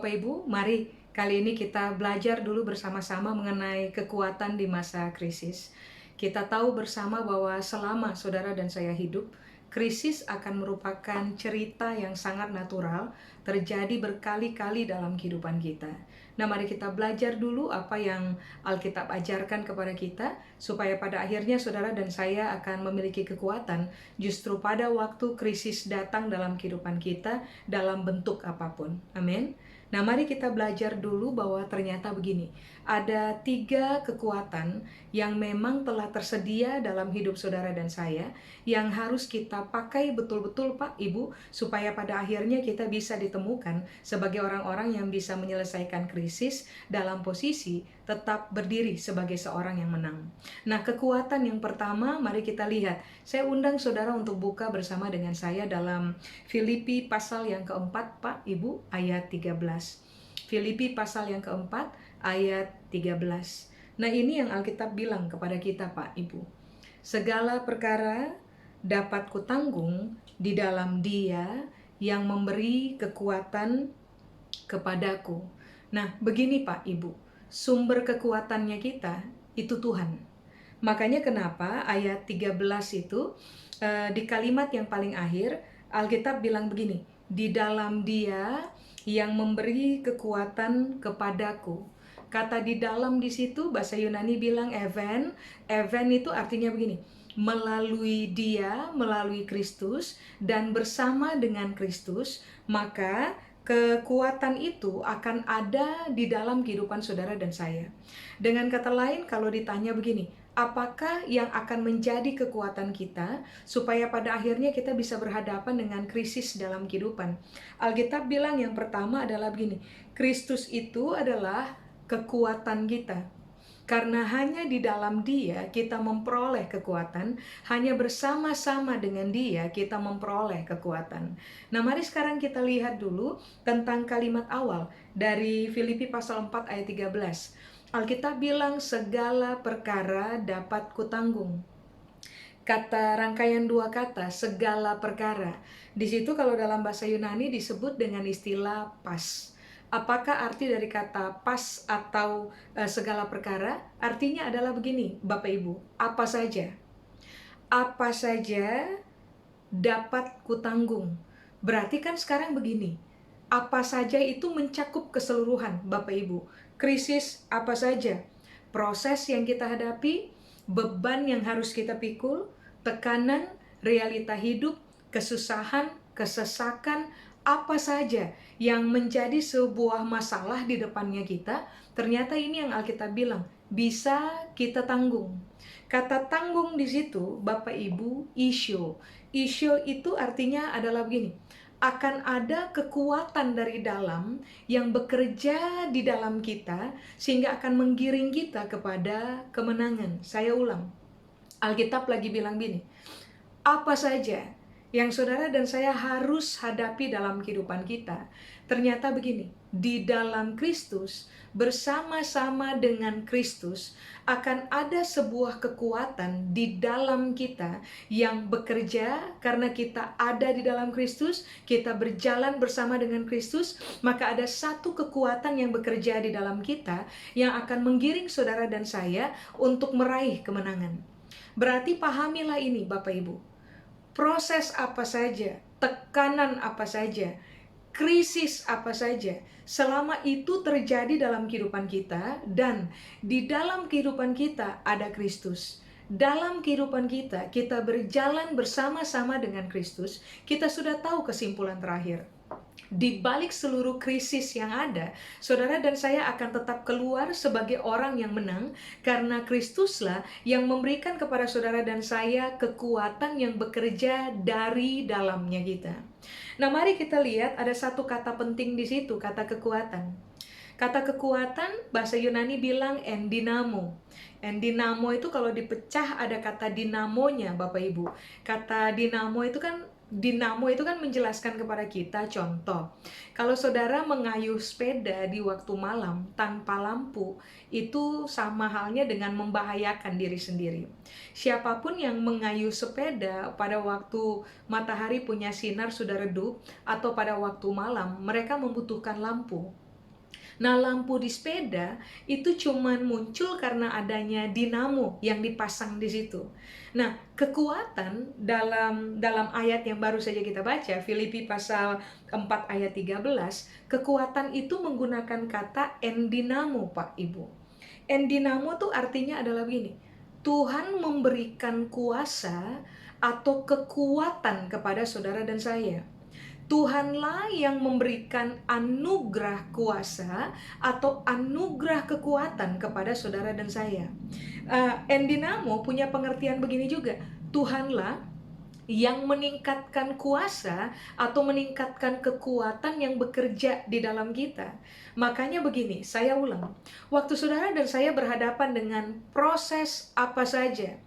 Bapak Ibu, mari kali ini kita belajar dulu bersama-sama mengenai kekuatan di masa krisis. Kita tahu bersama bahwa selama saudara dan saya hidup, krisis akan merupakan cerita yang sangat natural, terjadi berkali-kali dalam kehidupan kita. Nah, mari kita belajar dulu apa yang Alkitab ajarkan kepada kita, supaya pada akhirnya saudara dan saya akan memiliki kekuatan justru pada waktu krisis datang dalam kehidupan kita dalam bentuk apapun. Amin. Nah, mari kita belajar dulu bahwa ternyata begini, ada 3 kekuatan yang memang telah tersedia dalam hidup saudara dan saya, yang harus kita pakai betul-betul Pak Ibu, supaya pada akhirnya kita bisa ditemukan sebagai orang-orang yang bisa menyelesaikan krisis dalam posisi tetap berdiri sebagai seorang yang menang. Nah, kekuatan yang pertama, mari kita lihat. Saya undang saudara untuk buka bersama dengan saya dalam Filipi pasal yang keempat, Pak Ibu, ayat 13. Filipi pasal yang keempat, ayat 13. Nah, ini yang Alkitab bilang kepada kita, Pak Ibu. Segala perkara dapat kutanggung di dalam Dia yang memberi kekuatan kepadaku. Nah, begini Pak Ibu, sumber kekuatannya kita itu Tuhan. Makanya kenapa ayat 13 itu di kalimat yang paling akhir Alkitab bilang begini, di dalam Dia yang memberi kekuatan kepadaku. Kata di dalam di situ bahasa Yunani bilang even. Even itu artinya begini, melalui Dia, melalui Kristus dan bersama dengan Kristus, maka kekuatan itu akan ada di dalam kehidupan saudara dan saya. Dengan kata lain, kalau ditanya begini, apakah yang akan menjadi kekuatan kita supaya pada akhirnya kita bisa berhadapan dengan krisis dalam kehidupan? Alkitab bilang yang pertama adalah begini, Kristus itu adalah kekuatan kita. Karena hanya di dalam Dia kita memperoleh kekuatan, hanya bersama-sama dengan Dia kita memperoleh kekuatan. Nah, mari sekarang kita lihat dulu tentang kalimat awal dari Filipi pasal 4 ayat 13. Alkitab bilang segala perkara dapat kutanggung. Kata rangkaian 2 kata, segala perkara. Di situ kalau dalam bahasa Yunani disebut dengan istilah pas. Apakah arti dari kata pas atau segala perkara? Artinya adalah begini, Bapak Ibu, apa saja. Apa saja dapat kutanggung. Berarti kan sekarang begini, apa saja itu mencakup keseluruhan, Bapak Ibu. Krisis apa saja, proses yang kita hadapi, beban yang harus kita pikul, tekanan, realita hidup, kesusahan, kesesakan, apa saja yang menjadi sebuah masalah di depannya kita, ternyata ini yang Alkitab bilang, bisa kita tanggung. Kata tanggung di situ, Bapak Ibu, isyo. Isyo itu artinya adalah begini, akan ada kekuatan dari dalam yang bekerja di dalam kita sehingga akan menggiring kita kepada kemenangan. Saya ulang, Alkitab lagi bilang gini, apa saja yang saudara dan saya harus hadapi dalam kehidupan kita, ternyata begini, di dalam Kristus, bersama-sama dengan Kristus, akan ada sebuah kekuatan di dalam kita yang bekerja karena kita ada di dalam Kristus, kita berjalan bersama dengan Kristus, maka ada satu kekuatan yang bekerja di dalam kita yang akan menggiring saudara dan saya untuk meraih kemenangan. Berarti pahamilah ini Bapak Ibu. Proses apa saja, tekanan apa saja, krisis apa saja, selama itu terjadi dalam kehidupan kita dan di dalam kehidupan kita ada Kristus. Dalam kehidupan kita, kita berjalan bersama-sama dengan Kristus, kita sudah tahu kesimpulan terakhir. Di balik seluruh krisis yang ada, saudara dan saya akan tetap keluar sebagai orang yang menang karena Kristuslah yang memberikan kepada saudara dan saya kekuatan yang bekerja dari dalamnya kita. Nah, mari kita lihat ada satu kata penting di situ, kata kekuatan. Kata kekuatan bahasa Yunani bilang endinamo. Endinamo itu kalau dipecah ada kata dinamonya, Bapak Ibu. Kata dinamo itu kan menjelaskan kepada kita contoh. Kalau saudara mengayuh sepeda di waktu malam tanpa lampu, itu sama halnya dengan membahayakan diri sendiri. Siapapun yang mengayuh sepeda pada waktu matahari punya sinar sudah redup atau pada waktu malam, mereka membutuhkan lampu. Nah, lampu di sepeda itu cuman muncul karena adanya dinamo yang dipasang di situ. Nah, kekuatan dalam ayat yang baru saja kita baca, Filipi pasal 4 ayat 13, kekuatan itu menggunakan kata endinamo, Pak Ibu. Endinamo tuh artinya adalah begini, Tuhan memberikan kuasa atau kekuatan kepada saudara dan saya. Tuhanlah yang memberikan anugerah kuasa atau anugerah kekuatan kepada saudara dan saya. Endinamo punya pengertian begini juga. Tuhanlah yang meningkatkan kuasa atau meningkatkan kekuatan yang bekerja di dalam kita. Makanya begini, saya ulang. Waktu saudara dan saya berhadapan dengan proses apa saja,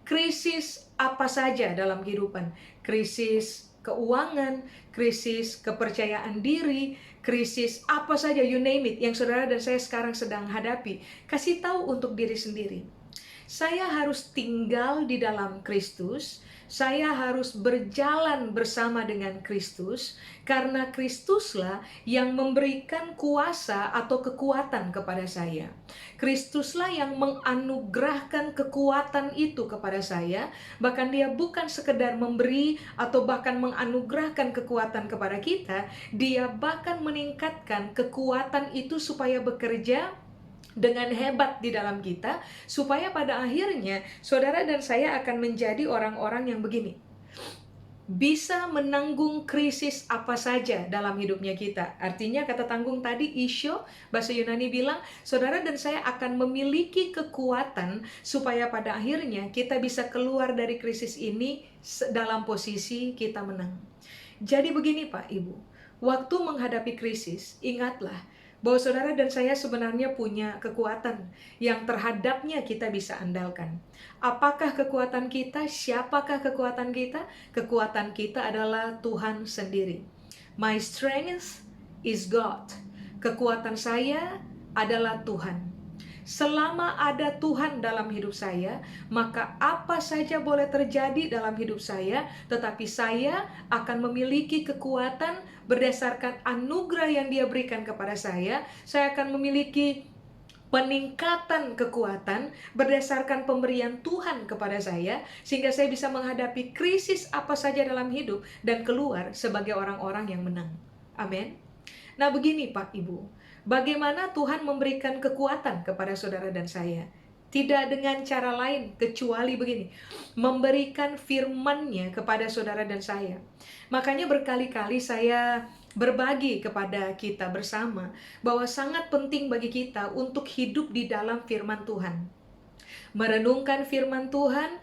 krisis apa saja dalam kehidupan, krisis keuangan, krisis kepercayaan diri, krisis apa saja, you name it, yang saudara dan saya sekarang sedang hadapi, kasih tahu untuk diri sendiri. Saya harus tinggal di dalam Kristus, saya harus berjalan bersama dengan Kristus, karena Kristuslah yang memberikan kuasa atau kekuatan kepada saya. Kristuslah yang menganugerahkan kekuatan itu kepada saya, bahkan Dia bukan sekedar memberi atau bahkan menganugerahkan kekuatan kepada kita, Dia bahkan meningkatkan kekuatan itu supaya bekerja dengan hebat di dalam kita, supaya pada akhirnya saudara dan saya akan menjadi orang-orang yang begini, bisa menanggung krisis apa saja dalam hidupnya kita. Artinya kata tanggung tadi, isyo, bahasa Yunani bilang, saudara dan saya akan memiliki kekuatan supaya pada akhirnya kita bisa keluar dari krisis ini dalam posisi kita menang. Jadi begini Pak Ibu, waktu menghadapi krisis, ingatlah bahwa saudara dan saya sebenarnya punya kekuatan yang terhadapnya kita bisa andalkan. Apakah kekuatan kita? Siapakah kekuatan kita? Kekuatan kita adalah Tuhan sendiri. My strength is God. Kekuatan saya adalah Tuhan. Selama ada Tuhan dalam hidup saya, maka apa saja boleh terjadi dalam hidup saya, tetapi saya akan memiliki kekuatan berdasarkan anugerah yang Dia berikan kepada saya. Saya akan memiliki peningkatan kekuatan berdasarkan pemberian Tuhan kepada saya, sehingga saya bisa menghadapi krisis apa saja dalam hidup dan keluar sebagai orang-orang yang menang. Amin. Nah begini Pak Ibu, bagaimana Tuhan memberikan kekuatan kepada saudara dan saya? Tidak dengan cara lain kecuali begini, memberikan firman-Nya kepada saudara dan saya. Makanya berkali-kali saya berbagi kepada kita bersama bahwa sangat penting bagi kita untuk hidup di dalam firman Tuhan. Merenungkan firman Tuhan,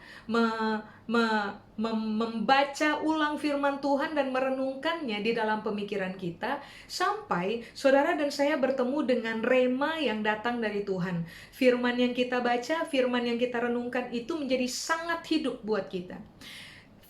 membaca ulang firman Tuhan dan merenungkannya di dalam pemikiran kita, sampai saudara dan saya bertemu dengan rema yang datang dari Tuhan. Firman yang kita baca, firman yang kita renungkan itu menjadi sangat hidup buat kita.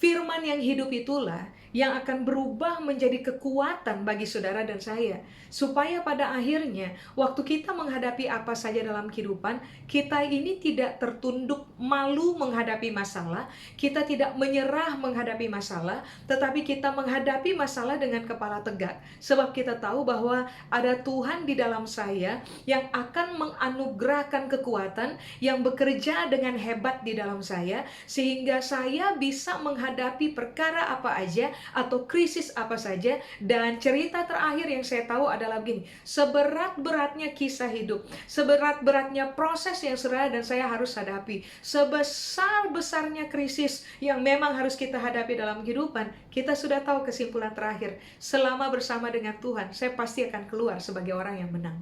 Firman yang hidup itulah yang akan berubah menjadi kekuatan bagi saudara dan saya, supaya pada akhirnya waktu kita menghadapi apa saja dalam kehidupan, kita ini tidak tertunduk malu menghadapi masalah, kita tidak menyerah menghadapi masalah, tetapi kita menghadapi masalah dengan kepala tegak, sebab kita tahu bahwa ada Tuhan di dalam saya yang akan menganugerahkan kekuatan yang bekerja dengan hebat di dalam saya, sehingga saya bisa menghadapi perkara apa aja atau krisis apa saja. Dan cerita terakhir yang saya tahu adalah begini, seberat-beratnya kisah hidup, seberat-beratnya proses yang saudara dan saya harus hadapi, sebesar-besarnya krisis yang memang harus kita hadapi dalam kehidupan, kita sudah tahu kesimpulan terakhir, selama bersama dengan Tuhan, saya pasti akan keluar sebagai orang yang menang.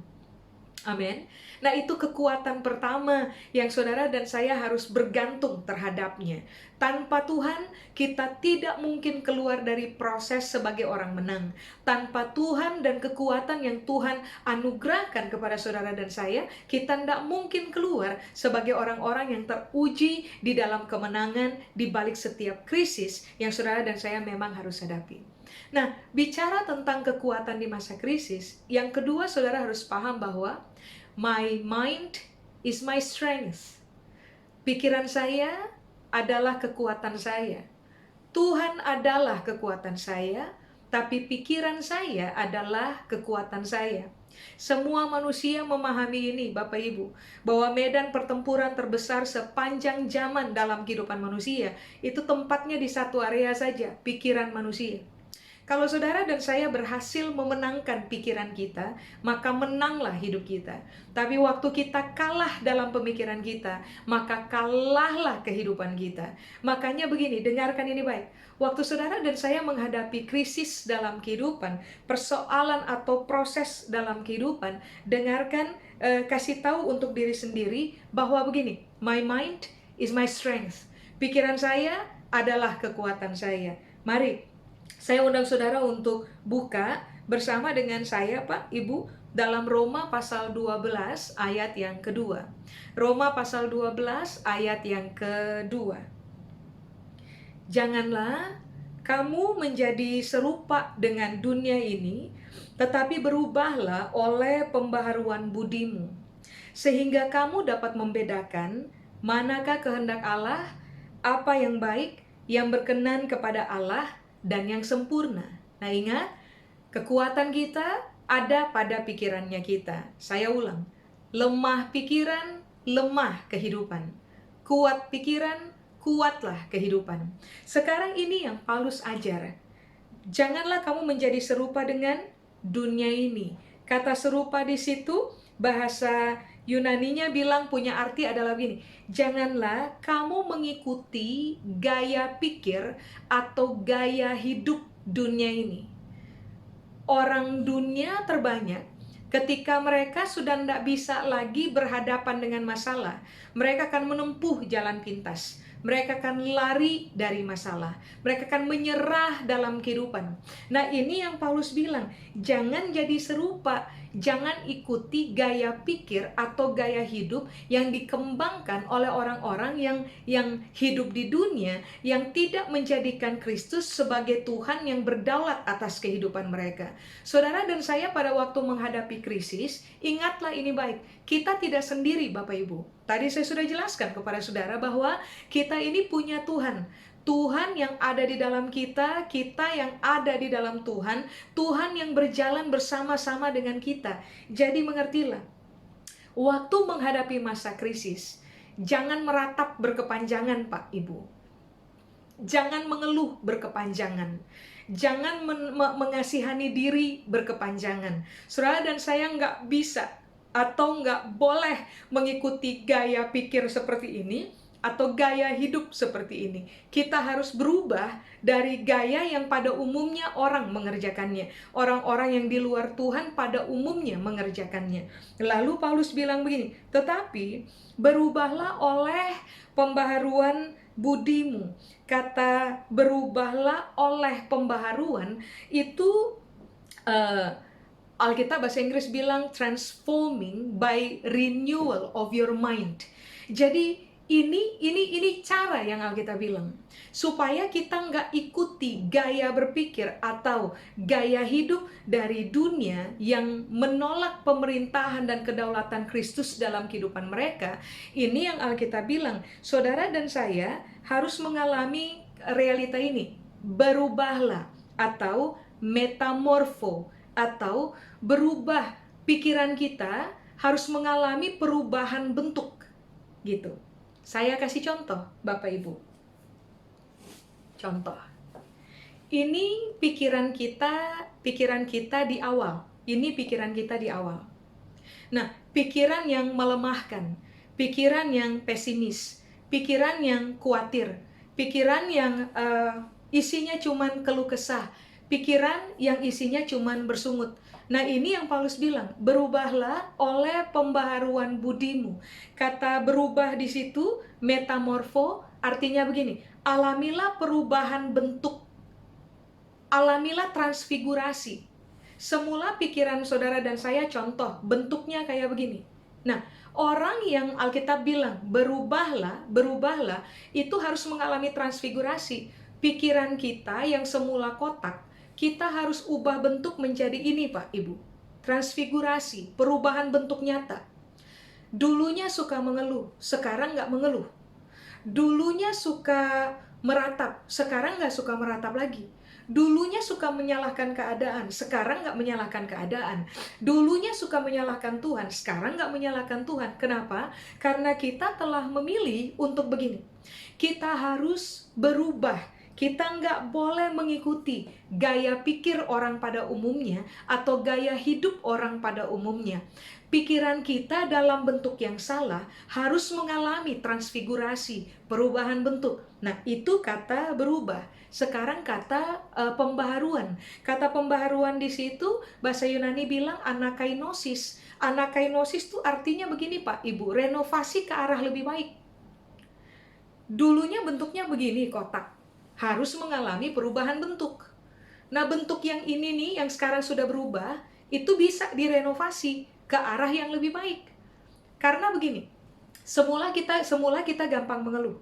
Amin. Nah, itu kekuatan pertama yang saudara dan saya harus bergantung terhadapnya. Tanpa Tuhan, kita tidak mungkin keluar dari proses sebagai orang menang. Tanpa Tuhan dan kekuatan yang Tuhan anugerahkan kepada saudara dan saya, kita tidak mungkin keluar sebagai orang-orang yang teruji di dalam kemenangan di balik setiap krisis yang saudara dan saya memang harus hadapi. Nah, bicara tentang kekuatan di masa krisis, yang kedua saudara harus paham bahwa my mind is my strength. Pikiran saya adalah kekuatan saya. Tuhan adalah kekuatan saya, tapi pikiran saya adalah kekuatan saya. Semua manusia memahami ini, Bapak Ibu, bahwa medan pertempuran terbesar sepanjang zaman dalam kehidupan manusia itu tempatnya di satu area saja, pikiran manusia. Kalau saudara dan saya berhasil memenangkan pikiran kita, maka menanglah hidup kita. Tapi waktu kita kalah dalam pemikiran kita, maka kalahlah kehidupan kita. Makanya begini, dengarkan ini baik. Waktu saudara dan saya menghadapi krisis dalam kehidupan, persoalan atau proses dalam kehidupan, dengarkan, kasih tahu untuk diri sendiri bahwa begini, my mind is my strength. Pikiran saya adalah kekuatan saya. Mari, saya undang saudara untuk buka bersama dengan saya, Pak, Ibu, dalam Roma pasal 12 ayat yang kedua. Roma pasal 12 ayat yang kedua. Janganlah kamu menjadi serupa dengan dunia ini, tetapi berubahlah oleh pembaharuan budimu, sehingga kamu dapat membedakan manakah kehendak Allah, apa yang baik, yang berkenan kepada Allah, dan yang sempurna. Nah, ingat, kekuatan kita ada pada pikirannya kita. Saya ulang, lemah pikiran, lemah kehidupan. Kuat pikiran, kuatlah kehidupan. Sekarang ini yang Paulus ajar. Janganlah kamu menjadi serupa dengan dunia ini. Kata serupa di situ, bahasa Yunaninya bilang punya arti adalah begini. Janganlah kamu mengikuti gaya pikir atau gaya hidup dunia ini. Orang dunia terbanyak, ketika mereka sudah tidak bisa lagi berhadapan dengan masalah, mereka akan menempuh jalan pintas. Mereka akan lari dari masalah. Mereka akan menyerah dalam kehidupan. Nah, ini yang Paulus bilang, jangan jadi serupa. Jangan ikuti gaya pikir atau gaya hidup yang dikembangkan oleh orang-orang yang hidup di dunia, yang tidak menjadikan Kristus sebagai Tuhan yang berdaulat atas kehidupan mereka. Saudara dan saya pada waktu menghadapi krisis, ingatlah ini baik, kita tidak sendiri, Bapak Ibu. Tadi saya sudah jelaskan kepada saudara bahwa kita ini punya Tuhan. Tuhan yang ada di dalam kita, kita yang ada di dalam Tuhan, Tuhan yang berjalan bersama-sama dengan kita. Jadi mengertilah, waktu menghadapi masa krisis, jangan meratap berkepanjangan, Pak, Ibu. Jangan mengeluh berkepanjangan. Jangan mengasihani diri berkepanjangan. Saudara dan saya nggak bisa atau nggak boleh mengikuti gaya pikir seperti ini, atau gaya hidup seperti ini. Kita harus berubah dari gaya yang pada umumnya orang mengerjakannya. Orang-orang yang di luar Tuhan pada umumnya mengerjakannya. Lalu Paulus bilang begini, tetapi berubahlah oleh pembaharuan budimu. Kata berubahlah oleh pembaharuan itu Alkitab bahasa Inggris bilang transforming by renewal of your mind. Jadi ini cara yang Alkitab bilang, supaya kita nggak ikuti gaya berpikir atau gaya hidup dari dunia yang menolak pemerintahan dan kedaulatan Kristus dalam kehidupan mereka. Ini yang Alkitab bilang, saudara dan saya harus mengalami realita ini. Berubahlah atau metamorfo, atau berubah pikiran kita harus mengalami perubahan bentuk gitu. Saya kasih contoh, Bapak Ibu. Contoh. Ini pikiran kita di awal. Ini pikiran kita di awal. Nah, pikiran yang melemahkan, pikiran yang pesimis, pikiran yang khawatir, pikiran yang isinya cuman keluh kesah, pikiran yang isinya cuman bersungut. Nah, ini yang Paulus bilang, berubahlah oleh pembaharuan budimu. Kata berubah di situ, metamorfo, artinya begini, alamilah perubahan bentuk, alamilah transfigurasi. Semula pikiran saudara dan saya contoh, bentuknya kayak begini. Nah, orang yang Alkitab bilang, berubahlah, itu harus mengalami transfigurasi. Pikiran kita yang semula kotak, kita harus ubah bentuk menjadi ini, Pak, Ibu. Transfigurasi, perubahan bentuk nyata. Dulunya suka mengeluh, sekarang nggak mengeluh. Dulunya suka meratap, sekarang nggak suka meratap lagi. Dulunya suka menyalahkan keadaan, sekarang nggak menyalahkan keadaan. Dulunya suka menyalahkan Tuhan, sekarang nggak menyalahkan Tuhan. Kenapa? Karena kita telah memilih untuk begini. Kita harus berubah. Kita nggak boleh mengikuti gaya pikir orang pada umumnya atau gaya hidup orang pada umumnya. Pikiran kita dalam bentuk yang salah harus mengalami transfigurasi, perubahan bentuk. Nah, itu kata berubah. Sekarang kata pembaharuan. Kata pembaharuan di situ bahasa Yunani bilang anakainosis. Anakainosis itu artinya begini Pak, Ibu, renovasi ke arah lebih baik. Dulunya bentuknya begini, kotak. Harus mengalami perubahan bentuk. Nah, bentuk yang ini nih, yang sekarang sudah berubah, itu bisa direnovasi ke arah yang lebih baik. Karena begini, semula kita gampang mengeluh.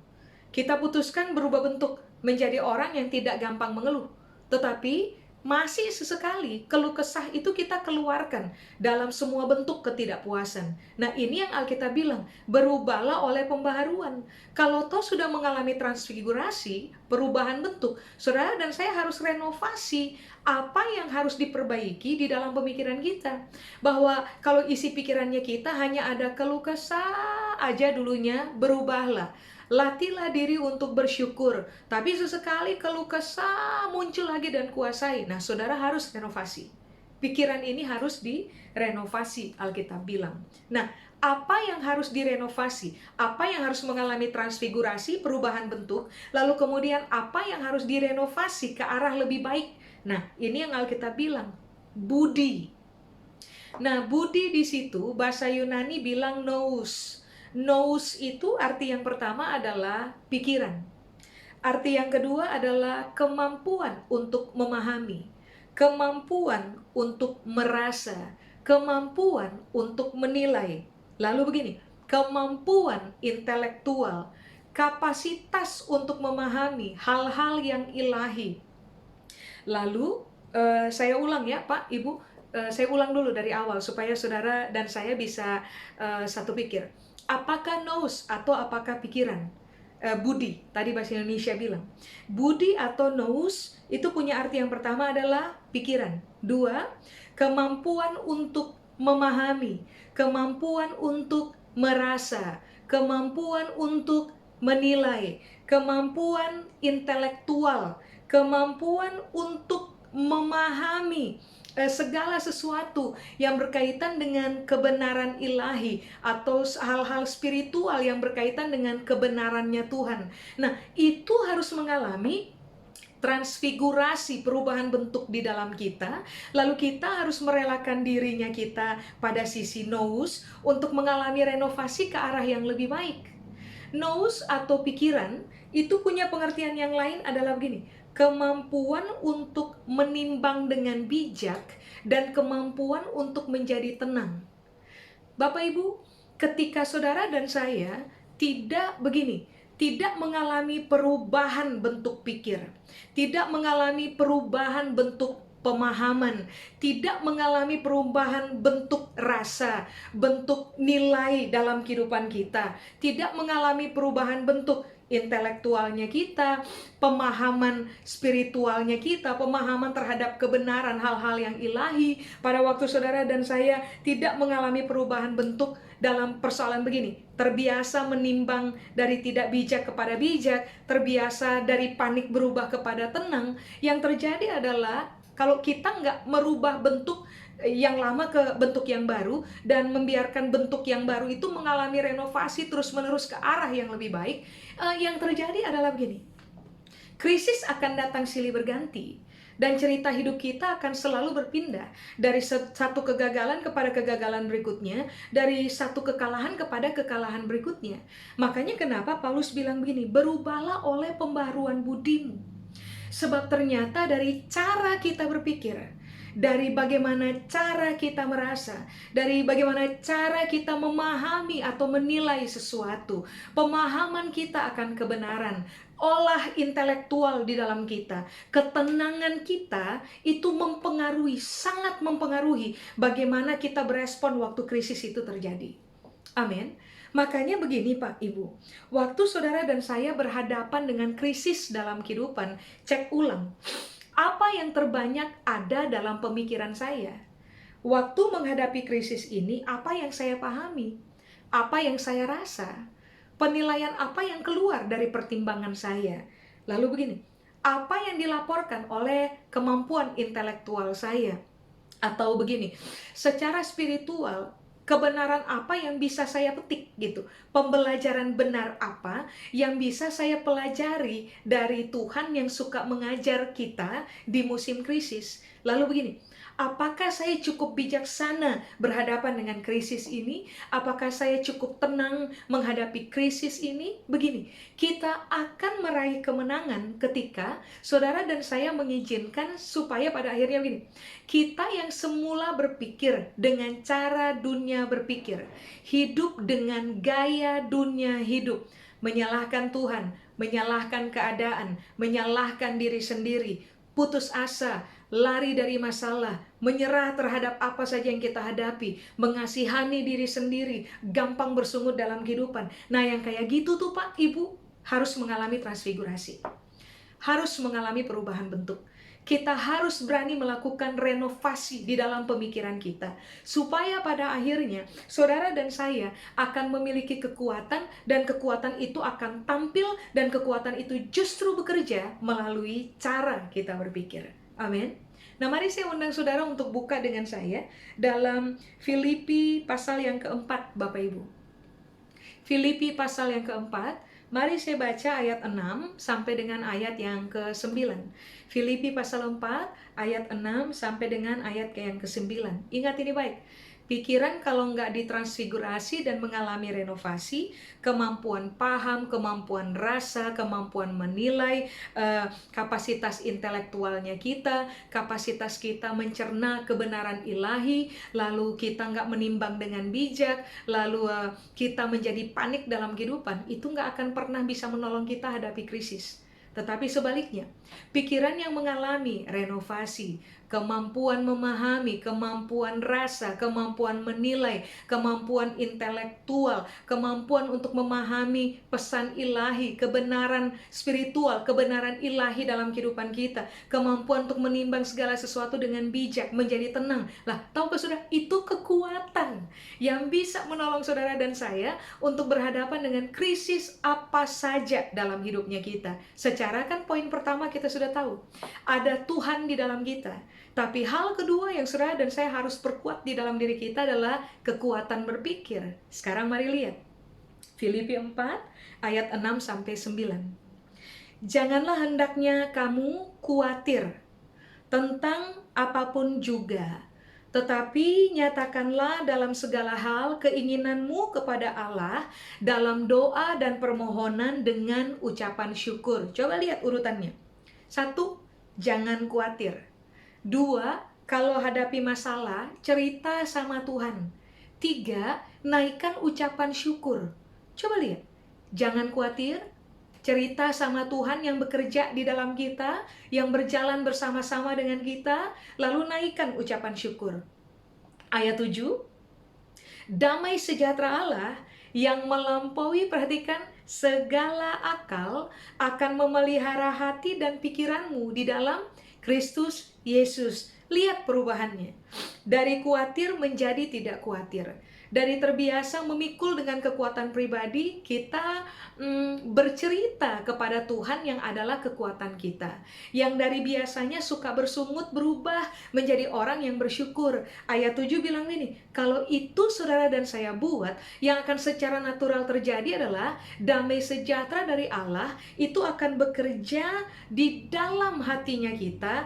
Kita putuskan berubah bentuk menjadi orang yang tidak gampang mengeluh. Tetapi masih sesekali keluh kesah itu kita keluarkan dalam semua bentuk ketidakpuasan. Nah, ini yang Alkitab bilang, berubahlah oleh pembaharuan. Kalau toh sudah mengalami transfigurasi, perubahan bentuk, saudara dan saya harus renovasi apa yang harus diperbaiki di dalam pemikiran kita. Bahwa kalau isi pikirannya kita hanya ada keluh kesah aja dulunya, berubahlah. Latihlah diri untuk bersyukur. Tapi sesekali keluh kesah muncul lagi dan kuasai. Nah, saudara harus renovasi. Pikiran ini harus direnovasi, Alkitab bilang. Nah, apa yang harus direnovasi? Apa yang harus mengalami transfigurasi, perubahan bentuk? Lalu kemudian apa yang harus direnovasi ke arah lebih baik? Nah, ini yang Alkitab bilang, budi. Nah, budi di situ bahasa Yunani bilang nous. Nous itu arti yang pertama adalah pikiran. Arti yang kedua adalah kemampuan untuk memahami, kemampuan untuk merasa, kemampuan untuk menilai. Lalu begini, kemampuan intelektual, kapasitas untuk memahami hal-hal yang ilahi. Lalu saya ulang ya Pak, Ibu, saya ulang dulu dari awal supaya saudara dan saya bisa satu pikir. Apakah nous atau apakah pikiran? Budi, tadi bahasa Indonesia bilang. Budi atau nous itu punya arti yang pertama adalah pikiran. Dua, kemampuan untuk memahami, kemampuan untuk merasa, kemampuan untuk menilai, kemampuan intelektual, kemampuan untuk memahami segala sesuatu yang berkaitan dengan kebenaran ilahi atau hal-hal spiritual yang berkaitan dengan kebenarannya Tuhan. Nah, itu harus mengalami transfigurasi, perubahan bentuk di dalam kita. Lalu kita harus merelakan dirinya kita pada sisi nous untuk mengalami renovasi ke arah yang lebih baik. Nous atau pikiran itu punya pengertian yang lain adalah begini, kemampuan untuk menimbang dengan bijak dan kemampuan untuk menjadi tenang. Bapak Ibu, ketika saudara dan saya tidak begini, tidak mengalami perubahan bentuk pikir, tidak mengalami perubahan bentuk pemahaman, tidak mengalami perubahan bentuk rasa, bentuk nilai dalam kehidupan kita, tidak mengalami perubahan bentuk intelektualnya kita, pemahaman spiritualnya kita, pemahaman terhadap kebenaran hal-hal yang ilahi. Pada waktu saudara dan saya tidak mengalami perubahan bentuk dalam persoalan begini, terbiasa menimbang dari tidak bijak kepada bijak, terbiasa dari panik berubah kepada tenang, yang terjadi adalah kalau kita nggak merubah bentuk yang lama ke bentuk yang baru dan membiarkan bentuk yang baru itu mengalami renovasi terus-menerus ke arah yang lebih baik, yang terjadi adalah begini, krisis akan datang silih berganti dan cerita hidup kita akan selalu berpindah dari satu kegagalan kepada kegagalan berikutnya, dari satu kekalahan kepada kekalahan berikutnya. Makanya kenapa Paulus bilang begini, berubahlah oleh pembaharuan budimu. Sebab ternyata dari cara kita berpikir, dari bagaimana cara kita merasa, dari bagaimana cara kita memahami atau menilai sesuatu, pemahaman kita akan kebenaran, olah intelektual di dalam kita, ketenangan kita itu mempengaruhi, sangat mempengaruhi bagaimana kita berespon waktu krisis itu terjadi. Amin. Makanya begini Pak Ibu, waktu saudara dan saya berhadapan dengan krisis dalam kehidupan, cek ulang. Apa yang terbanyak ada dalam pemikiran saya? Waktu menghadapi krisis ini, apa yang saya pahami? Apa yang saya rasa? Penilaian apa yang keluar dari pertimbangan saya? Lalu begini, apa yang dilaporkan oleh kemampuan intelektual saya? Atau begini, secara spiritual, kebenaran apa yang bisa saya petik gitu? Pembelajaran benar apa yang bisa saya pelajari dari Tuhan yang suka mengajar kita di musim krisis? Lalu begini, apakah saya cukup bijaksana berhadapan dengan krisis ini? Apakah saya cukup tenang menghadapi krisis ini? Begini, kita akan meraih kemenangan ketika saudara dan saya mengizinkan supaya pada akhirnya begini, kita yang semula berpikir dengan cara dunia berpikir, hidup dengan gaya dunia hidup, menyalahkan Tuhan, menyalahkan keadaan, menyalahkan diri sendiri, putus asa, lari dari masalah, menyerah terhadap apa saja yang kita hadapi, mengasihani diri sendiri, gampang bersungut dalam kehidupan. Nah, yang kayak gitu tuh Pak, Ibu harus mengalami transfigurasi, harus mengalami perubahan bentuk. Kita harus berani melakukan renovasi di dalam pemikiran kita, supaya pada akhirnya saudara dan saya akan memiliki kekuatan, dan kekuatan itu akan tampil, dan kekuatan itu justru bekerja melalui cara kita berpikir. Amin. Nah, mari saya undang saudara untuk buka dengan saya dalam Filipi pasal yang keempat, Bapak Ibu. Filipi pasal yang keempat. Mari saya baca ayat 6 sampai dengan ayat yang ke-9. Filipi pasal 4 ayat 6 sampai dengan ayat yang ke-9. Ingat ini baik. Pikiran kalau nggak ditransfigurasi dan mengalami renovasi, kemampuan paham, kemampuan rasa, kemampuan menilai, kapasitas intelektualnya kita, kapasitas kita mencerna kebenaran ilahi, lalu kita nggak menimbang dengan bijak, lalu kita menjadi panik dalam kehidupan, itu nggak akan pernah bisa menolong kita hadapi krisis. Tetapi sebaliknya, pikiran yang mengalami renovasi, kemampuan memahami, kemampuan rasa, kemampuan menilai, kemampuan intelektual, kemampuan untuk memahami pesan ilahi, kebenaran spiritual, kebenaran ilahi dalam kehidupan kita, kemampuan untuk menimbang segala sesuatu dengan bijak, menjadi tenang. Lah, tahukah saudara, itu kekuatan yang bisa menolong saudara dan saya untuk berhadapan dengan krisis apa saja dalam hidupnya kita. Secara kan poin pertama kita sudah tahu, ada Tuhan di dalam kita. Tapi hal kedua yang saudara dan saya harus perkuat di dalam diri kita adalah kekuatan berpikir. Sekarang mari lihat. Filipi 4 ayat 6 sampai 9. Janganlah hendaknya kamu khawatir tentang apapun juga, tetapi nyatakanlah dalam segala hal keinginanmu kepada Allah dalam doa dan permohonan dengan ucapan syukur. Coba lihat urutannya. 1, jangan khawatir. 2, kalau hadapi masalah, cerita sama Tuhan. 3, naikkan ucapan syukur. Coba lihat, jangan khawatir, cerita sama Tuhan yang bekerja di dalam kita, yang berjalan bersama-sama dengan kita, lalu naikkan ucapan syukur. Ayat 7, damai sejahtera Allah yang melampaui, perhatikan, segala akal akan memelihara hati dan pikiranmu di dalam Kristus Yesus. Lihat perubahannya. Dari khawatir menjadi tidak khawatir. Dari terbiasa memikul dengan kekuatan pribadi, kita bercerita kepada Tuhan yang adalah kekuatan kita. Yang dari biasanya suka bersungut berubah menjadi orang yang bersyukur. Ayat 7 bilang ini, kalau itu saudara dan saya buat, yang akan secara natural terjadi adalah damai sejahtera dari Allah itu akan bekerja di dalam hatinya kita,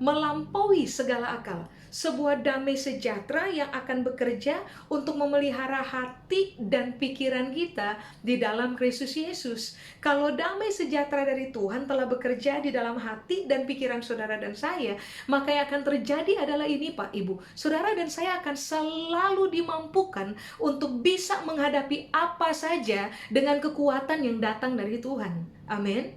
melampaui segala akal. Sebuah damai sejahtera yang akan bekerja untuk memelihara hati dan pikiran kita di dalam Kristus Yesus. Kalau damai sejahtera dari Tuhan telah bekerja di dalam hati dan pikiran saudara dan saya, maka yang akan terjadi adalah ini Pak Ibu. Saudara dan saya akan selalu dimampukan untuk bisa menghadapi apa saja dengan kekuatan yang datang dari Tuhan. Amin.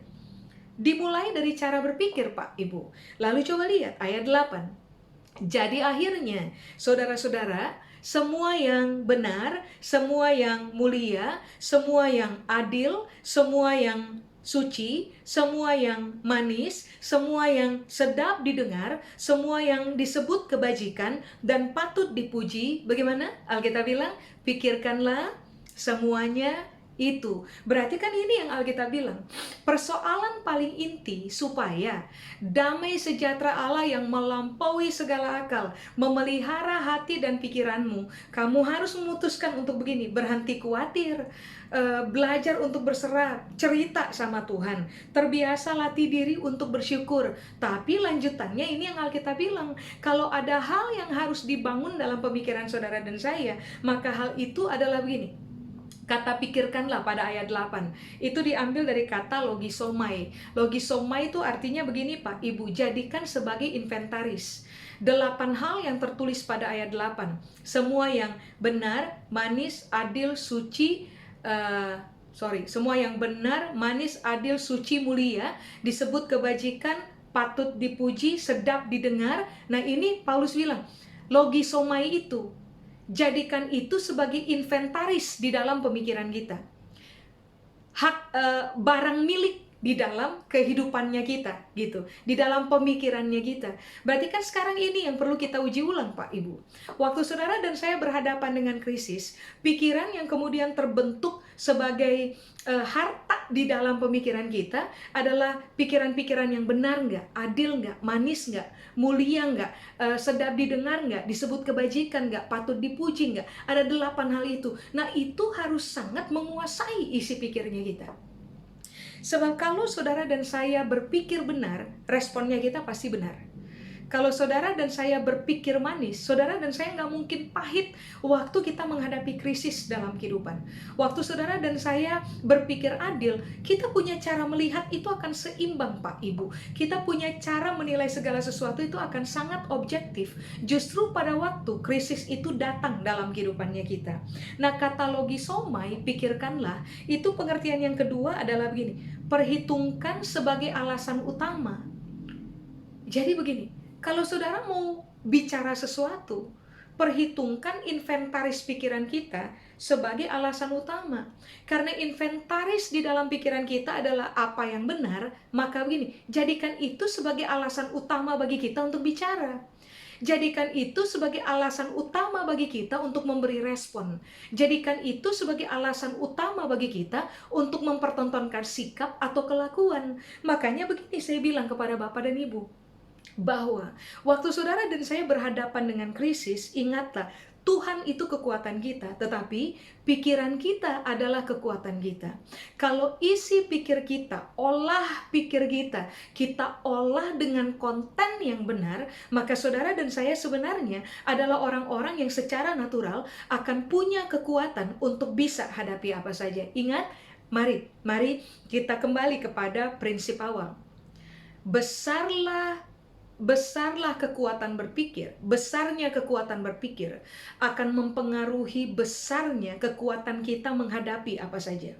Dimulai dari cara berpikir Pak Ibu. Lalu coba lihat ayat 8. Jadi akhirnya, saudara-saudara, semua yang benar, semua yang mulia, semua yang adil, semua yang suci, semua yang manis, semua yang sedap didengar, semua yang disebut kebajikan dan patut dipuji. Bagaimana Alkitab bilang? Pikirkanlah semuanya itu. Berarti kan ini yang Alkitab bilang. Persoalan paling inti supaya damai sejahtera Allah yang melampaui segala akal memelihara hati dan pikiranmu, kamu harus memutuskan untuk begini, berhenti khawatir, belajar untuk berserah, cerita sama Tuhan, terbiasa latih diri untuk bersyukur. Tapi lanjutannya ini yang Alkitab bilang, kalau ada hal yang harus dibangun dalam pemikiran saudara dan saya, maka hal itu adalah begini. Kata pikirkanlah pada ayat 8, itu diambil dari kata logisomai. Logisomai itu artinya begini Pak Ibu, jadikan sebagai inventaris. 8 hal yang tertulis pada ayat 8. Semua yang benar, manis, adil, suci, semua yang benar, manis, adil, suci, mulia, disebut kebajikan, patut dipuji, sedap didengar. Nah ini Paulus bilang, logisomai itu, jadikan itu sebagai inventaris di dalam pemikiran kita. Barang milik di dalam kehidupannya kita, gitu, di dalam pemikirannya kita. Berarti kan sekarang ini yang perlu kita uji ulang Pak Ibu. Waktu saudara dan saya berhadapan dengan krisis, pikiran yang kemudian terbentuk sebagai harta di dalam pemikiran kita adalah pikiran-pikiran yang benar nggak, adil nggak, manis nggak, mulia nggak, sedap didengar nggak, disebut kebajikan nggak, patut dipuji nggak. Ada 8 hal itu. Nah itu harus sangat menguasai isi pikirnya kita. Sebab kalau saudara dan saya berpikir benar, responnya kita pasti benar. Kalau saudara dan saya berpikir manis, saudara dan saya nggak mungkin pahit waktu kita menghadapi krisis dalam kehidupan. Waktu saudara dan saya berpikir adil, kita punya cara melihat itu akan seimbang Pak Ibu. Kita punya cara menilai segala sesuatu itu akan sangat objektif. Justru pada waktu krisis itu datang dalam kehidupannya kita. Nah kata logisomai, pikirkanlah, itu pengertian yang kedua adalah begini, perhitungkan sebagai alasan utama. Jadi begini, kalau saudara mau bicara sesuatu, perhitungkan inventaris pikiran kita sebagai alasan utama. Karena inventaris di dalam pikiran kita adalah apa yang benar, maka begini, jadikan itu sebagai alasan utama bagi kita untuk bicara. Jadikan itu sebagai alasan utama bagi kita untuk memberi respon. Jadikan itu sebagai alasan utama bagi kita untuk mempertontonkan sikap atau kelakuan. Makanya begini saya bilang kepada Bapak dan Ibu, bahwa waktu saudara dan saya berhadapan dengan krisis, ingatlah, Tuhan itu kekuatan kita, tetapi pikiran kita adalah kekuatan kita. Kalau isi pikir kita, olah pikir kita olah dengan konten yang benar, maka saudara dan saya sebenarnya adalah orang-orang yang secara natural akan punya kekuatan untuk bisa hadapi apa saja. Ingat, mari kita kembali kepada prinsip awal. Besarnya kekuatan berpikir akan mempengaruhi besarnya kekuatan kita menghadapi apa saja.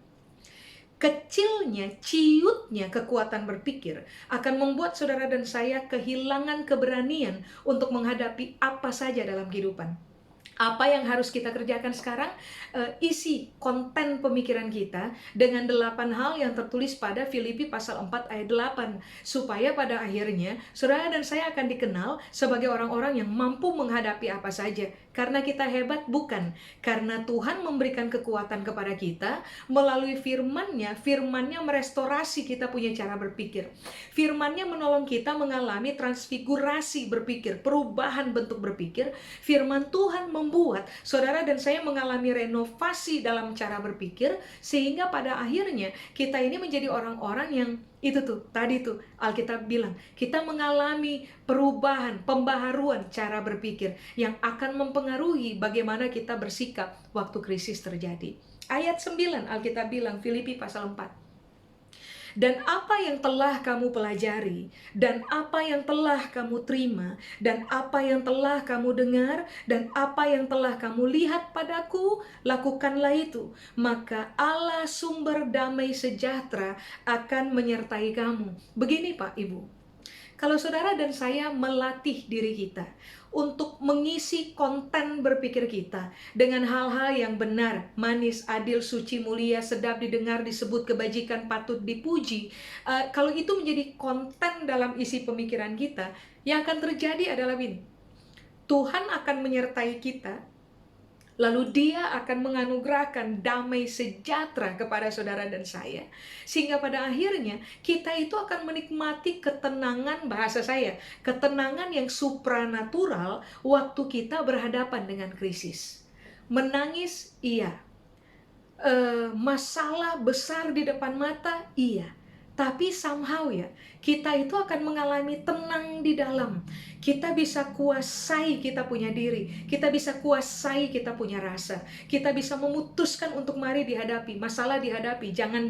Kecilnya, ciutnya kekuatan berpikir akan membuat saudara dan saya kehilangan keberanian untuk menghadapi apa saja dalam kehidupan. Apa yang harus kita kerjakan sekarang? Isi konten pemikiran kita dengan 8 hal yang tertulis pada Filipi pasal 4 ayat 8. Supaya pada akhirnya, saudara dan saya akan dikenal sebagai orang-orang yang mampu menghadapi apa saja. Karena kita hebat? Bukan. Karena Tuhan memberikan kekuatan kepada kita melalui firman-Nya merestorasi kita punya cara berpikir. Firman-Nya menolong kita mengalami transfigurasi berpikir, perubahan bentuk berpikir. Firman Tuhan membuat saudara dan saya mengalami renovasi dalam cara berpikir, sehingga pada akhirnya kita ini menjadi orang-orang yang tadi Alkitab bilang, kita mengalami perubahan, pembaharuan cara berpikir yang akan mempengaruhi bagaimana kita bersikap waktu krisis terjadi. Ayat 9 Alkitab bilang, Filipi pasal 4. Dan apa yang telah kamu pelajari, dan apa yang telah kamu terima, dan apa yang telah kamu dengar, dan apa yang telah kamu lihat padaku, lakukanlah itu. Maka Allah sumber damai sejahtera akan menyertai kamu. Begini Pak Ibu, Kalau saudara dan saya melatih diri kita untuk mengisi konten berpikir kita dengan hal-hal yang benar, manis, adil, suci, mulia, sedap didengar, disebut kebajikan, patut dipuji. Kalau itu menjadi konten dalam isi pemikiran kita, yang akan terjadi adalah ini. Tuhan akan menyertai kita, lalu Dia akan menganugerahkan damai sejahtera kepada saudara dan saya. Sehingga pada akhirnya kita itu akan menikmati ketenangan, bahasa saya, ketenangan yang supranatural waktu kita berhadapan dengan krisis. Menangis, iya. Masalah besar di depan mata, iya. Tapi somehow ya, kita itu akan mengalami tenang di dalam. Kita bisa kuasai kita punya diri. Kita bisa kuasai kita punya rasa. Kita bisa memutuskan untuk mari dihadapi. Masalah dihadapi. Jangan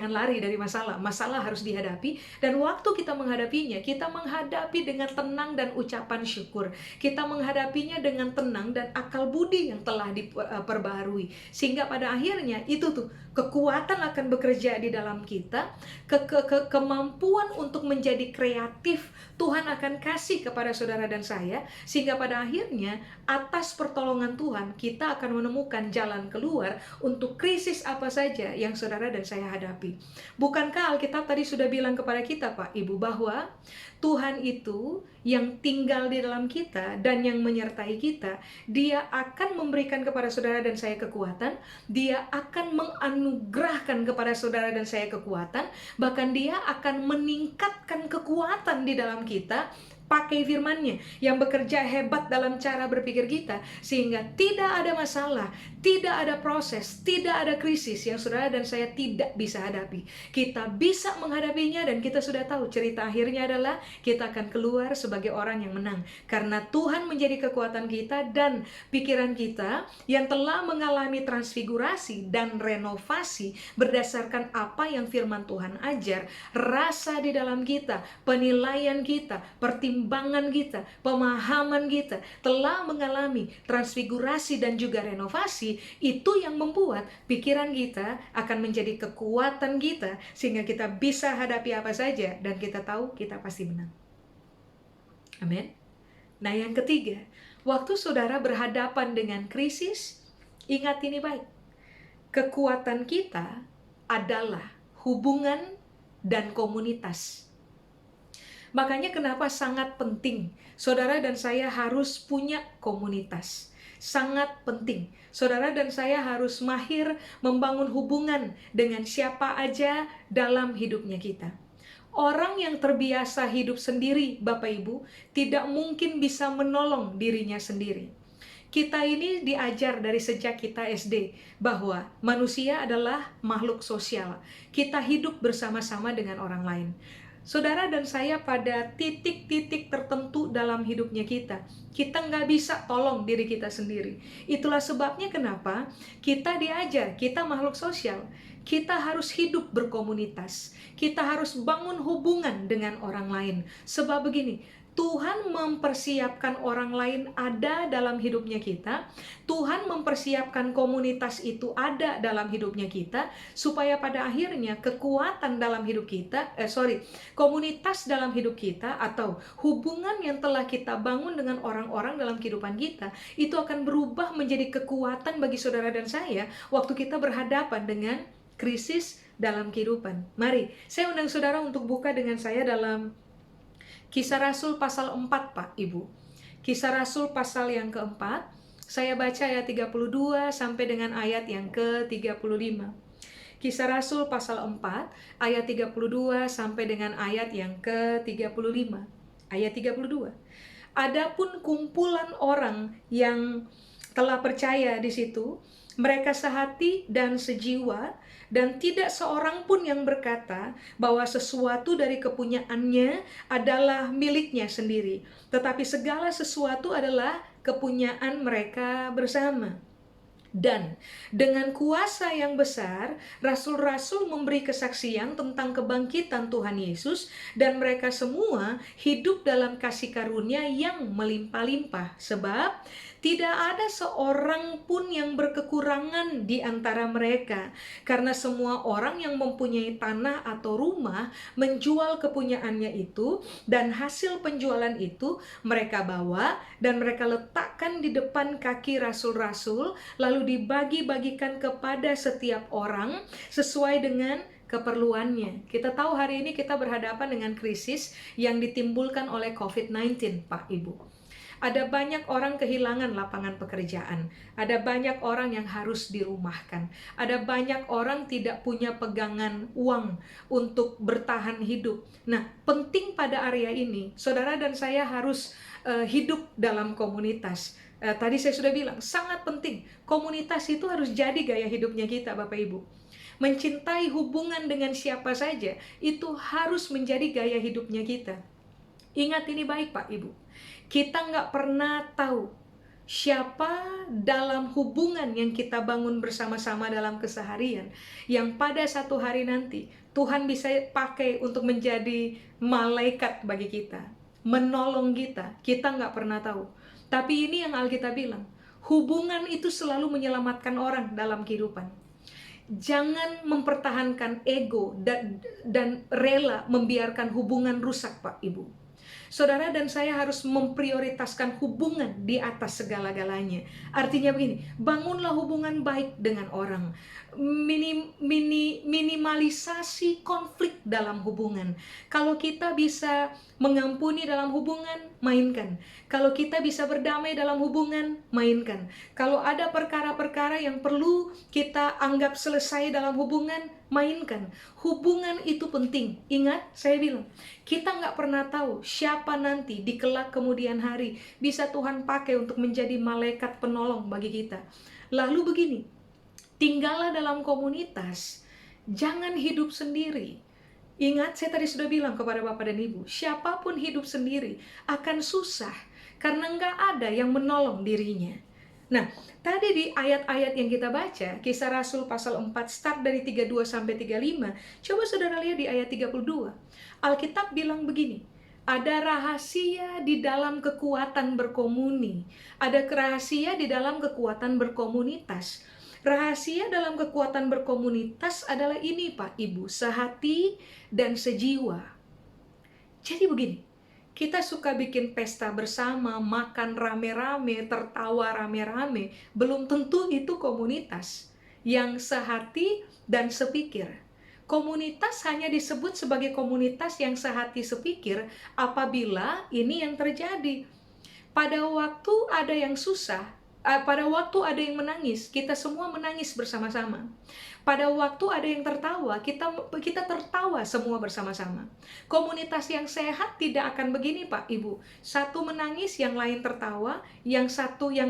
lari dari masalah. Masalah harus dihadapi. Dan waktu kita menghadapinya, kita menghadapi dengan tenang dan ucapan syukur. Kita menghadapinya dengan tenang dan akal budi yang telah diperbaharui. Sehingga pada akhirnya itu tuh kekuatan akan bekerja di dalam kita, kemampuan untuk menjadi kreatif Tuhan akan kasih kepada saudara dan saya, sehingga pada akhirnya atas pertolongan Tuhan kita akan menemukan jalan keluar untuk krisis apa saja yang saudara dan saya hadapi. Bukankah Alkitab tadi sudah bilang kepada kita, Pak Ibu, bahwa Tuhan itu yang tinggal di dalam kita dan yang menyertai kita, Dia akan memberikan kepada saudara dan saya kekuatan, Dia akan menganugerahkan kepada saudara dan saya kekuatan, bahkan Dia akan meningkatkan kekuatan di dalam kita, pakai firman-Nya yang bekerja hebat dalam cara berpikir kita, sehingga tidak ada masalah, tidak ada proses, tidak ada krisis yang saudara dan saya tidak bisa hadapi. Kita bisa menghadapinya dan kita sudah tahu cerita akhirnya adalah kita akan keluar sebagai orang yang menang. Karena Tuhan menjadi kekuatan kita dan pikiran kita yang telah mengalami transfigurasi dan renovasi berdasarkan apa yang firman Tuhan ajar, rasa di dalam kita, penilaian kita, pertimbangan kita, pemahaman kita telah mengalami transfigurasi dan juga renovasi. Itu yang membuat pikiran kita akan menjadi kekuatan kita, sehingga kita bisa hadapi apa saja dan kita tahu kita pasti menang. Amin. Nah, yang ketiga, waktu saudara berhadapan dengan krisis, ingat ini baik. Kekuatan kita adalah hubungan dan komunitas. Makanya kenapa sangat penting saudara dan saya harus punya komunitas. Sangat penting. Saudara dan saya harus mahir membangun hubungan dengan siapa aja dalam hidupnya kita. Orang yang terbiasa hidup sendiri, Bapak Ibu, tidak mungkin bisa menolong dirinya sendiri. Kita ini diajar dari sejak kita SD bahwa manusia adalah makhluk sosial. Kita hidup bersama-sama dengan orang lain. Saudara dan saya pada titik-titik tertentu dalam hidupnya kita nggak bisa tolong diri kita sendiri. Itulah sebabnya kenapa kita diajar, kita makhluk sosial. Kita harus hidup berkomunitas. Kita harus bangun hubungan dengan orang lain. Sebab begini, Tuhan mempersiapkan orang lain ada dalam hidupnya kita. Tuhan mempersiapkan komunitas itu ada dalam hidupnya kita, supaya pada akhirnya kekuatan dalam hidup kita, komunitas dalam hidup kita atau hubungan yang telah kita bangun dengan orang-orang dalam kehidupan kita, itu akan berubah menjadi kekuatan bagi saudara dan saya waktu kita berhadapan dengan krisis dalam kehidupan. Mari, saya undang saudara untuk buka dengan saya dalam Kisah Rasul pasal 4, Pak Ibu. Kisah Rasul pasal yang keempat, saya baca ayat 32 sampai dengan ayat yang ke-35. Kisah Rasul pasal 4, ayat 32 sampai dengan ayat yang ke-35. Ayat 32. Adapun kumpulan orang yang telah percaya di situ, mereka sehati dan sejiwa, dan tidak seorang pun yang berkata bahwa sesuatu dari kepunyaannya adalah miliknya sendiri, tetapi segala sesuatu adalah kepunyaan mereka bersama. Dan dengan kuasa yang besar, rasul-rasul memberi kesaksian tentang kebangkitan Tuhan Yesus, dan mereka semua hidup dalam kasih karunia yang melimpah-limpah, sebab Tidak ada seorang pun yang berkekurangan di antara mereka, karena semua orang yang mempunyai tanah atau rumah menjual kepunyaannya itu, dan hasil penjualan itu mereka bawa dan mereka letakkan di depan kaki rasul-rasul, lalu dibagi-bagikan kepada setiap orang sesuai dengan keperluannya. Kita tahu hari ini kita berhadapan dengan krisis yang ditimbulkan oleh COVID-19, Pak Ibu. Ada banyak orang kehilangan lapangan pekerjaan. Ada banyak orang yang harus dirumahkan. Ada banyak orang tidak punya pegangan uang untuk bertahan hidup. Nah, penting pada area ini, saudara dan saya harus hidup dalam komunitas. Tadi saya sudah bilang, sangat penting. Komunitas itu harus jadi gaya hidupnya kita, Bapak Ibu. Mencintai hubungan dengan siapa saja, itu harus menjadi gaya hidupnya kita. Ingat ini baik, Pak Ibu. Kita nggak pernah tahu siapa dalam hubungan yang kita bangun bersama-sama dalam keseharian, yang pada satu hari nanti Tuhan bisa pakai untuk menjadi malaikat bagi kita, menolong kita. Kita nggak pernah tahu. Tapi ini yang Alkitab bilang, hubungan itu selalu menyelamatkan orang dalam kehidupan. Jangan mempertahankan ego dan rela membiarkan hubungan rusak, Pak Ibu. Saudara dan saya harus memprioritaskan hubungan di atas segala-galanya. Artinya begini, bangunlah hubungan baik dengan orang. Minimalisasi konflik dalam hubungan. Kalau kita bisa mengampuni dalam hubungan, mainkan. Kalau kita bisa berdamai dalam hubungan, mainkan. Kalau ada perkara-perkara yang perlu kita anggap selesai dalam hubungan, mainkan. Hubungan itu penting. Ingat, saya bilang, kita nggak pernah tahu siapa nanti di kelak kemudian hari bisa Tuhan pakai untuk menjadi malaikat penolong bagi kita. Lalu begini, tinggallah dalam komunitas, jangan hidup sendiri. Ingat, saya tadi sudah bilang kepada Bapak dan Ibu, siapapun hidup sendiri akan susah, karena nggak ada yang menolong dirinya. Nah, tadi di ayat-ayat yang kita baca, Kisah Rasul pasal 4, start dari 32 sampai 35, coba saudara lihat di ayat 32. Alkitab bilang begini, ada rahasia di dalam kekuatan berkomuni, ada rahasia di dalam kekuatan berkomunitas. Rahasia dalam kekuatan berkomunitas adalah ini, Pak Ibu, sehati dan sejiwa. Jadi begini, kita suka bikin pesta bersama, makan rame-rame, tertawa rame-rame, belum tentu itu komunitas yang sehati dan sepikir. Komunitas hanya disebut sebagai komunitas yang sehati sepikir apabila ini yang terjadi. Pada waktu ada yang susah, pada waktu ada yang menangis, kita semua menangis bersama-sama. Pada waktu ada yang tertawa, kita tertawa semua bersama-sama. Komunitas yang sehat tidak akan begini, Pak Ibu. Satu menangis, yang lain tertawa, yang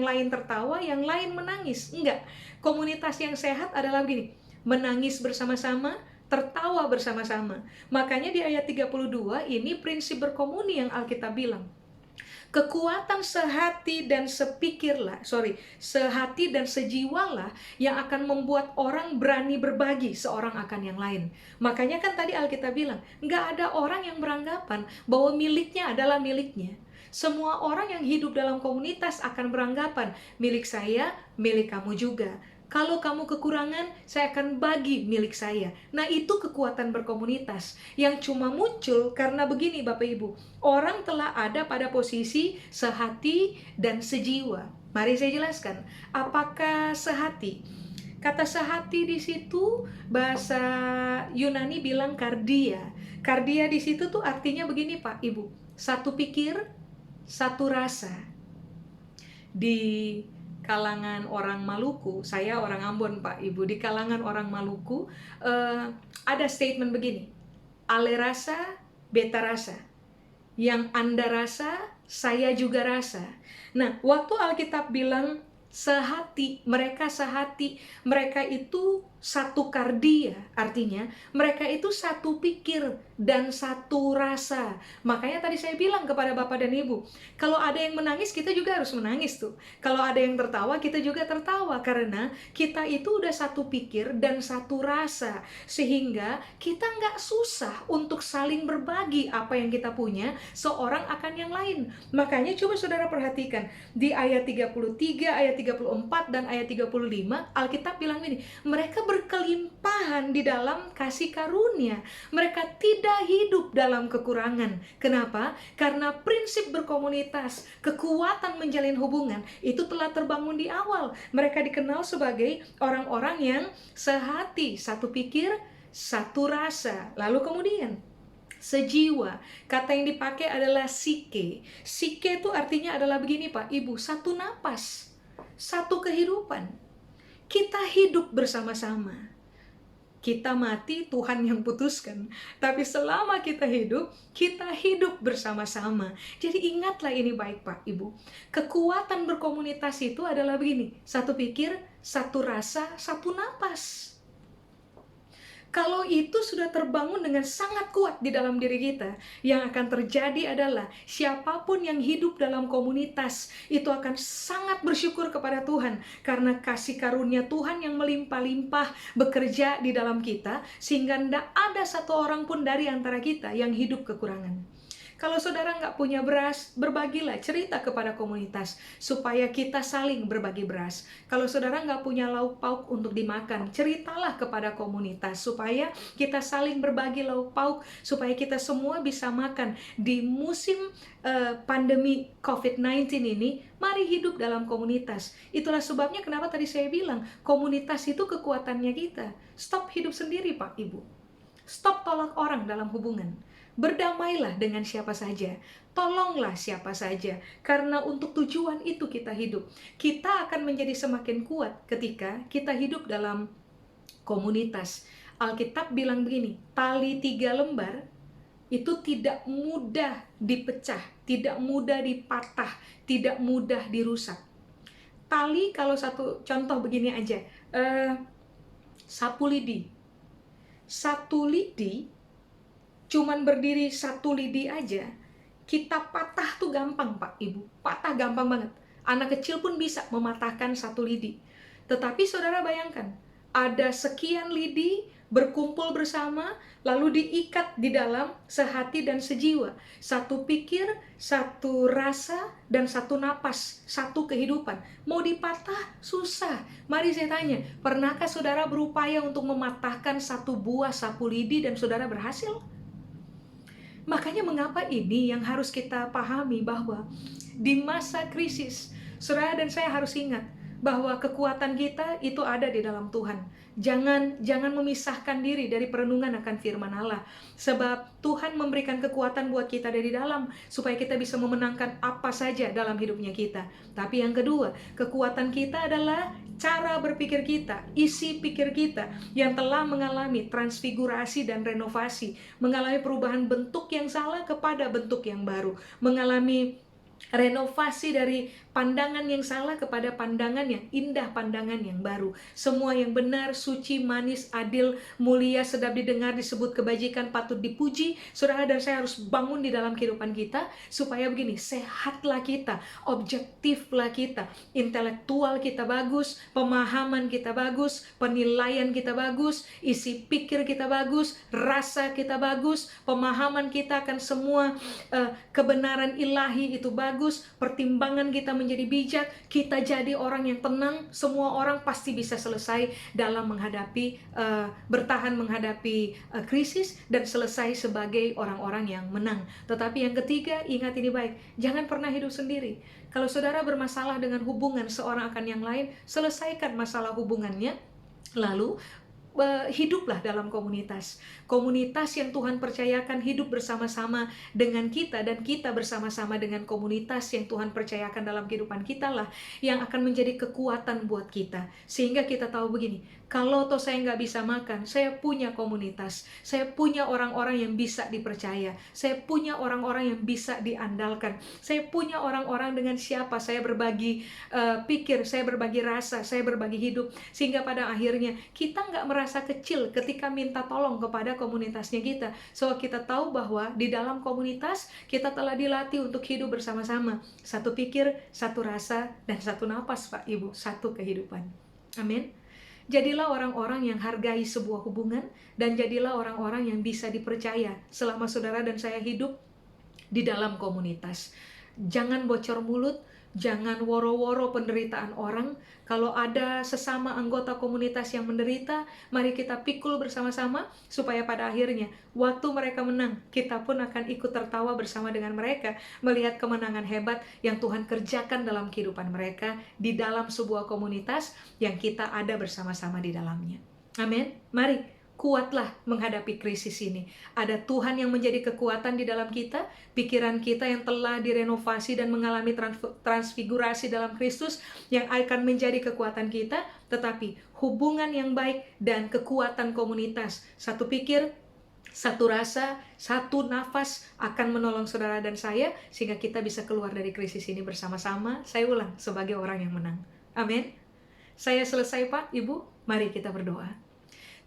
lain tertawa, yang lain menangis. Enggak. Komunitas yang sehat adalah begini, menangis bersama-sama, tertawa bersama-sama. Makanya di ayat 32 ini prinsip berkomuni yang Alkitab bilang. Kekuatan sehati dan sejiwalah yang akan membuat orang berani berbagi seorang akan yang lain. Makanya kan tadi Alkitab bilang, nggak ada orang yang beranggapan bahwa miliknya adalah miliknya. Semua orang yang hidup dalam komunitas akan beranggapan, milik saya, milik kamu juga. Kalau kamu kekurangan, saya akan bagi milik saya. Nah, itu kekuatan berkomunitas yang cuma muncul karena begini, Bapak Ibu. Orang telah ada pada posisi sehati dan sejiwa. Mari saya jelaskan, apakah sehati? Kata sehati di situ bahasa Yunani bilang kardia. Kardia di situ tuh artinya begini, Pak Ibu. Satu pikir, satu rasa. Di kalangan orang Maluku, saya orang Ambon, Pak Ibu, di kalangan orang Maluku ada statement begini, ale rasa, beta rasa, yang Anda rasa, saya juga rasa. Nah, waktu Alkitab bilang sehati, mereka itu satu kardia, artinya mereka itu satu pikir dan satu rasa. Makanya tadi saya bilang kepada Bapak dan Ibu, kalau ada yang menangis, kita juga harus menangis tuh. Kalau ada yang tertawa, kita juga tertawa. Karena kita itu udah satu pikir dan satu rasa. Sehingga kita nggak susah untuk saling berbagi apa yang kita punya, seorang akan yang lain. Makanya coba saudara perhatikan, di ayat 33, ayat 34, dan ayat 35, Alkitab bilang ini, mereka berkelimpahan di dalam kasih karunia. Mereka tidak hidup dalam kekurangan. Kenapa? Karena prinsip berkomunitas, kekuatan menjalin hubungan, itu telah terbangun di awal. Mereka dikenal sebagai orang-orang yang sehati, satu pikir, satu rasa. Lalu kemudian sejiwa. Kata yang dipakai adalah sike. Sike itu artinya adalah begini Pak, Ibu, satu napas, satu kehidupan. Kita hidup bersama-sama. Kita mati, Tuhan yang putuskan. Tapi selama kita hidup bersama-sama. Jadi ingatlah ini baik Pak, Ibu. Kekuatan berkomunitas itu adalah begini. Satu pikir, satu rasa, satu napas. Kalau itu sudah terbangun dengan sangat kuat di dalam diri kita, yang akan terjadi adalah siapapun yang hidup dalam komunitas itu akan sangat bersyukur kepada Tuhan, karena kasih karunia Tuhan yang melimpah-limpah bekerja di dalam kita, sehingga tidak ada satu orang pun dari antara kita yang hidup kekurangan. Kalau saudara nggak punya beras, berbagilah, cerita kepada komunitas, supaya kita saling berbagi beras. Kalau saudara nggak punya lauk pauk untuk dimakan, ceritalah kepada komunitas, supaya kita saling berbagi lauk pauk, supaya kita semua bisa makan. Di musim pandemi COVID-19 ini, mari hidup dalam komunitas. Itulah sebabnya kenapa tadi saya bilang, komunitas itu kekuatannya kita. Stop hidup sendiri Pak Ibu. Stop tolak orang dalam hubungan. Berdamailah dengan siapa saja, tolonglah siapa saja, karena untuk tujuan itu kita hidup. Kita akan menjadi semakin kuat ketika kita hidup dalam komunitas. Alkitab bilang begini, tali 3 lembar itu tidak mudah dipecah, tidak mudah dipatah, tidak mudah dirusak. Tali, kalau satu contoh begini aja, sapu lidi. Satu lidi cuman berdiri satu lidi aja, kita patah tuh gampang Pak Ibu, patah gampang banget. Anak kecil pun bisa mematahkan satu lidi. Tetapi saudara bayangkan, ada sekian lidi berkumpul bersama, lalu diikat di dalam sehati dan sejiwa. Satu pikir, satu rasa, dan satu napas, satu kehidupan. Mau dipatah, susah. Mari saya tanya, pernahkah saudara berupaya untuk mematahkan satu buah sapu lidi dan saudara berhasil? Makanya mengapa ini yang harus kita pahami, bahwa di masa krisis, saudara dan saya harus ingat bahwa kekuatan kita itu ada di dalam Tuhan. Jangan memisahkan diri dari perenungan akan firman Allah. Sebab Tuhan memberikan kekuatan buat kita dari dalam, supaya kita bisa memenangkan apa saja dalam hidupnya kita. Tapi yang kedua, kekuatan kita adalah cara berpikir kita, isi pikir kita yang telah mengalami transfigurasi dan renovasi, mengalami perubahan bentuk yang salah kepada bentuk yang baru, mengalami renovasi dari pandangan yang salah kepada pandangan yang indah, pandangan yang baru. Semua yang benar, suci, manis, adil, mulia, sedap didengar, disebut kebajikan, patut dipuji. Saudara dan saya harus bangun di dalam kehidupan kita, supaya begini, sehatlah kita, objektiflah kita, intelektual kita bagus, pemahaman kita bagus, penilaian kita bagus, isi pikir kita bagus, rasa kita bagus, pemahaman kita akan semua kebenaran ilahi itu bagus, pertimbangan kita menjadi bijak, kita jadi orang yang tenang. Semua orang pasti bisa selesai dalam menghadapi, bertahan menghadapi krisis, dan selesai sebagai orang-orang yang menang. Tetapi yang ketiga, ingat ini baik, jangan pernah hidup sendiri. Kalau saudara bermasalah dengan hubungan seorang akan yang lain, selesaikan masalah hubungannya, lalu hiduplah dalam komunitas. Komunitas yang Tuhan percayakan hidup bersama-sama dengan kita, dan kita bersama-sama dengan komunitas yang Tuhan percayakan dalam kehidupan kita lah yang akan menjadi kekuatan buat kita. Sehingga kita tahu begini, kalau toh saya nggak bisa makan, saya punya komunitas, saya punya orang-orang yang bisa dipercaya, saya punya orang-orang yang bisa diandalkan, saya punya orang-orang dengan siapa saya berbagi pikir, saya berbagi rasa, saya berbagi hidup, sehingga pada akhirnya kita nggak merasa kecil ketika minta tolong kepada komunitasnya kita. So kita tahu bahwa di dalam komunitas kita telah dilatih untuk hidup bersama-sama. Satu pikir, satu rasa, dan satu napas Pak Ibu, satu kehidupan. Amin. Jadilah orang-orang yang hargai sebuah hubungan, dan jadilah orang-orang yang bisa dipercaya selama saudara dan saya hidup di dalam komunitas. Jangan bocor mulut, jangan woro-woro penderitaan orang. Kalau ada sesama anggota komunitas yang menderita, mari kita pikul bersama-sama supaya pada akhirnya waktu mereka menang, kita pun akan ikut tertawa bersama dengan mereka, melihat kemenangan hebat yang Tuhan kerjakan dalam kehidupan mereka di dalam sebuah komunitas yang kita ada bersama-sama di dalamnya. Amin. Mari kuatlah menghadapi krisis ini. Ada Tuhan yang menjadi kekuatan di dalam kita, pikiran kita yang telah direnovasi dan mengalami transfigurasi dalam Kristus yang akan menjadi kekuatan kita, tetapi hubungan yang baik dan kekuatan komunitas, satu pikir, satu rasa, satu nafas akan menolong saudara dan saya sehingga kita bisa keluar dari krisis ini bersama-sama. Saya ulang, sebagai orang yang menang. Amin. Saya selesai Pak, Ibu. Mari kita berdoa.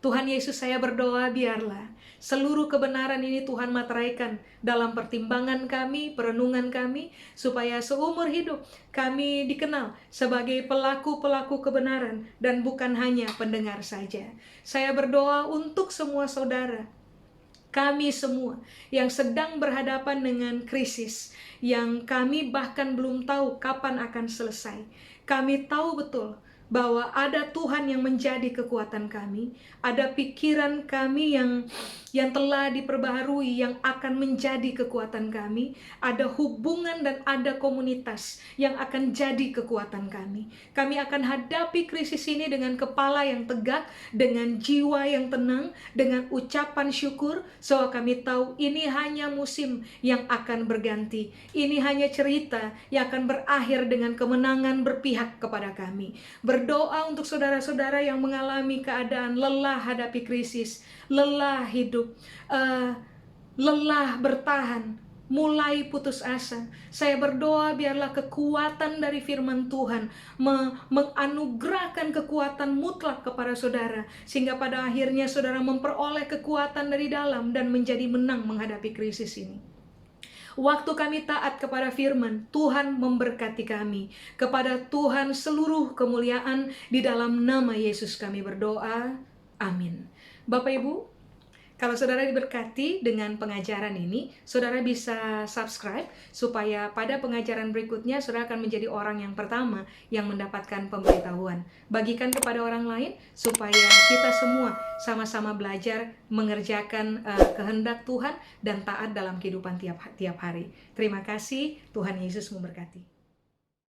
Tuhan Yesus, saya berdoa biarlah seluruh kebenaran ini Tuhan materaikan dalam pertimbangan kami, perenungan kami, supaya seumur hidup kami dikenal sebagai pelaku-pelaku kebenaran dan bukan hanya pendengar saja. Saya berdoa untuk semua saudara, kami semua yang sedang berhadapan dengan krisis, yang kami bahkan belum tahu kapan akan selesai. Kami tahu betul bahwa ada Tuhan yang menjadi kekuatan kami, ada pikiran kami yang telah diperbaharui yang akan menjadi kekuatan kami, ada hubungan dan ada komunitas yang akan jadi kekuatan kami. Kami akan hadapi krisis ini dengan kepala yang tegak, dengan jiwa yang tenang, dengan ucapan syukur, soal kami tahu ini hanya musim yang akan berganti. Ini hanya cerita yang akan berakhir dengan kemenangan berpihak kepada kami. Berdoa untuk saudara-saudara yang mengalami keadaan lelah hadapi krisis, lelah hidup, lelah bertahan, mulai putus asa. Saya berdoa biarlah kekuatan dari firman Tuhan menganugerahkan kekuatan mutlak kepada saudara, sehingga pada akhirnya saudara memperoleh kekuatan dari dalam dan menjadi menang menghadapi krisis ini. Waktu kami taat kepada firman, Tuhan memberkati kami. Kepada Tuhan seluruh kemuliaan, di dalam nama Yesus kami berdoa. Amin. Bapak Ibu, kalau saudara diberkati dengan pengajaran ini, saudara bisa subscribe supaya pada pengajaran berikutnya saudara akan menjadi orang yang pertama yang mendapatkan pemberitahuan. Bagikan kepada orang lain supaya kita semua sama-sama belajar mengerjakan kehendak Tuhan dan taat dalam kehidupan tiap hari. Terima kasih, Tuhan Yesus memberkati.